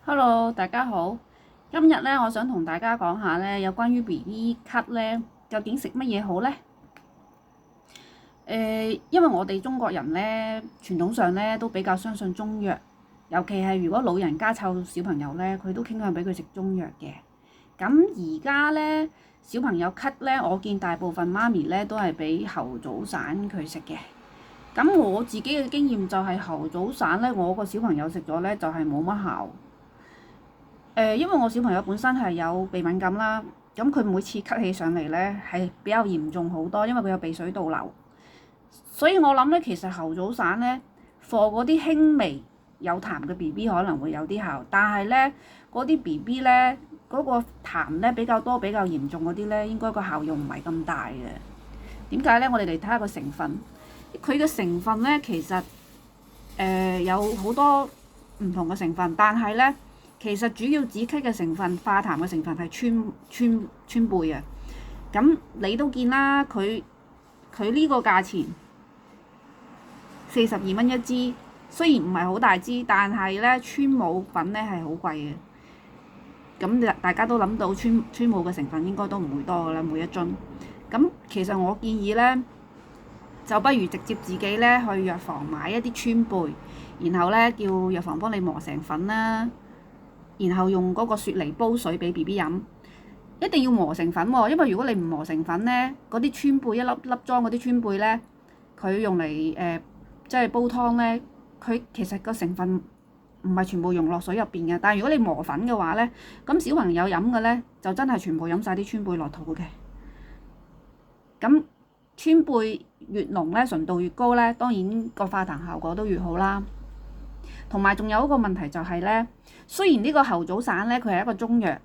Hello，大家好。今日咧，我想同大家講下咧，有關於 BB 咳咧，究竟食乜嘢好咧？因為我哋中國人咧，傳統上咧都比較相信中藥，尤其係如果老人家湊小朋友咧，佢都傾向俾佢食中藥嘅。咁而家咧，小朋友咳咧，我見大部分媽咪咧都係俾猴棗散佢食嘅。咁我自己嘅經驗就係猴棗散咧，我個小朋友食咗咧就係冇乜效。因為我小朋友本身係有鼻敏感啦，咁佢每次咳起上嚟咧係比較嚴重好多，因為佢有鼻水倒流，所以我諗咧其實猴棗散咧，for 嗰啲輕微有痰嘅 BB 可能會有啲效，但係咧嗰啲 BB 咧嗰個痰咧比較多、比較嚴重嗰啲咧，應該個效用唔係咁大嘅。點解咧？我哋嚟睇下個成分，佢嘅成分咧其實有好多唔同嘅成分，但係咧。其實主要止咳嘅成分、化痰嘅成分係川貝啊。咁你都見啦，佢呢個價錢42蚊一支，雖然唔係好大支，但係咧川貝粉咧係好貴嘅。咁大家都諗到川貝嘅成分應該都唔會多噶啦，每一樽。咁其實我建議咧，就不如直接自己咧去藥房買一啲川貝，然後咧叫藥房幫你磨成粉啦。然後用嗰個雪梨煲水俾 BB 飲，一定要磨成粉喎，因為如果你唔磨成粉咧，嗰啲川貝一粒粒裝嗰啲川貝咧，佢用嚟即係煲湯咧，佢其實個成分唔係全部溶落水入邊嘅。但係如果你磨粉嘅話咧，咁小朋友飲嘅咧就真係全部飲晒啲川貝落肚嘅。咁川貝越濃咧，純度越高咧，當然個化痰效果都越好啦。同埋仲有一個問題就係咧，雖然呢個猴棗散咧佢係一個中藥，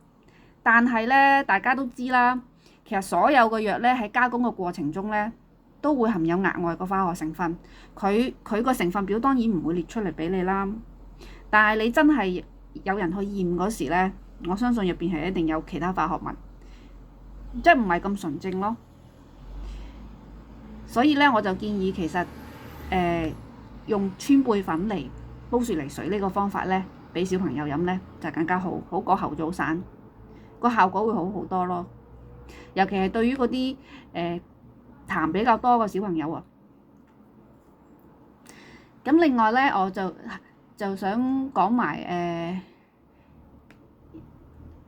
但係咧大家都知啦，其實所有嘅藥咧喺加工嘅過程中咧都會含有額外嘅化學成分，佢個成分表當然唔會列出嚟俾你啦。但係你真係有人去驗嗰時咧，我相信入邊係一定有其他化學物，即係唔係咁純正咯。所以咧我就建議其實用川貝粉嚟煲雪梨水呢個方法咧，俾小朋友飲咧就更加好，好過猴棗散，個效果會好好多咯。尤其係對於嗰啲痰比較多嘅小朋友啊。咁另外咧，我就想講埋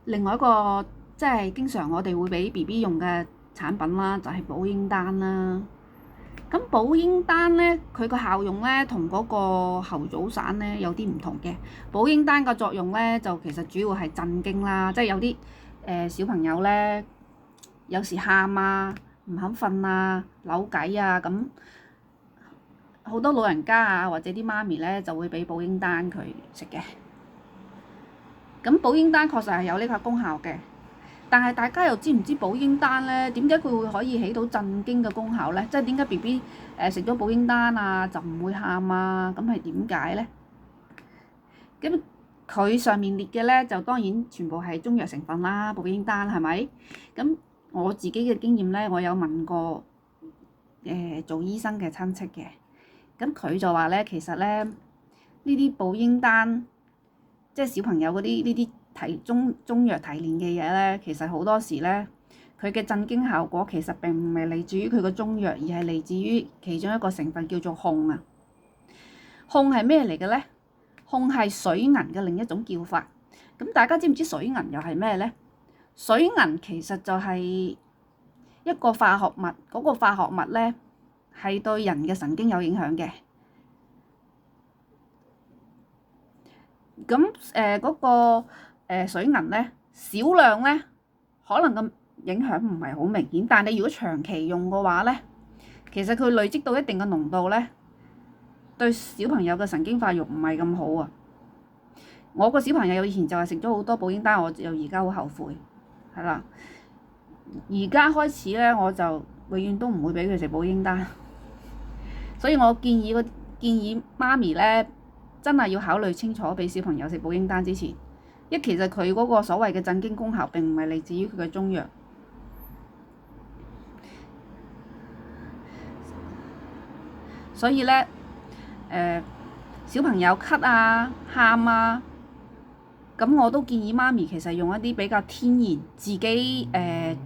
另外一個即係經常我哋會俾 BB 用嘅產品啦，就係保嬰丹啦。咁保嬰丹咧，佢個效用咧同嗰個猴棗散咧有啲唔同嘅。保嬰丹個作用咧就其實主要係鎮驚啦，即係有啲小朋友咧有時喊啊、唔肯瞓啊、扭計啊，咁好多老人家啊或者啲媽咪咧就會俾保嬰丹佢食嘅。咁保嬰丹確實係有呢個功效嘅。但係大家又知唔知保嬰丹咧點解佢會可以起到鎮驚嘅功效咧？即係點解 BB 食咗保嬰丹啊就唔會喊啊？咁係點解咧？咁佢上面列嘅咧就當然全部係中藥成分啦，保嬰丹係咪？咁我自己嘅經驗咧，我有問過做醫生嘅親戚嘅，咁佢就話咧，其實咧呢啲保嬰丹即係小朋友嗰啲呢啲中藥提煉嘅嘢咧，其實好多時咧，佢嘅鎮驚效果其實並唔係嚟自於佢個中藥，而係嚟自於其中一個成分叫做汞啊。汞係咩嚟嘅咧？汞係水銀嘅另一種叫法。咁大家知唔知水銀又係咩咧？水銀其實就係一個化學物，嗰個化學物咧係對人嘅神經有影響嘅。咁嗰個水銀咧少量咧，可能個影響唔係好明顯，但係你如果長期用嘅話咧，其實佢累積到一定嘅濃度咧，對小朋友嘅神經發育唔係咁好啊。我個小朋友以前就係食咗好多保嬰丹，我又而家好後悔，係啦。而家開始咧，我就永遠都唔會俾佢食保嬰丹，所以我建議媽咪咧，真係要考慮清楚俾小朋友食保嬰丹之前。因為其實佢嗰個所謂嘅鎮驚功效並唔係嚟自於佢嘅中藥，所以咧小朋友咳啊、喊啊，咁我都建議媽咪其實用一啲比較天然，自己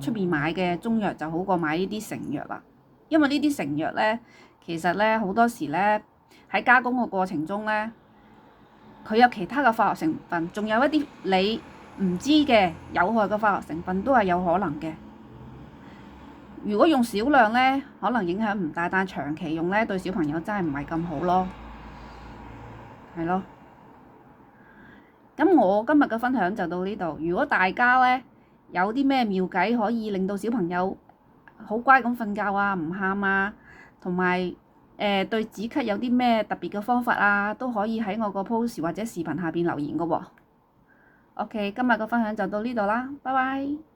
出邊買嘅中藥就好過買呢啲成藥啦。因為呢啲成藥咧，其實咧好多時咧喺加工嘅過程中咧，佢有其他嘅化學成分，仲有一啲你唔知嘅有害嘅化學成分都係有可能嘅。如果用少量咧，可能影響唔大，但長期用咧對小朋友真係唔係咁好咯，係咯。咁我今日嘅分享就到呢度。如果大家咧有啲咩妙計可以令到小朋友好乖咁瞓覺啊，唔喊啊，同埋對止咳有啲咩特別嘅方法啊，都可以喺我個 post 或者視頻下邊留言㗎喎。OK，今日嘅分享就到呢度啦，拜拜。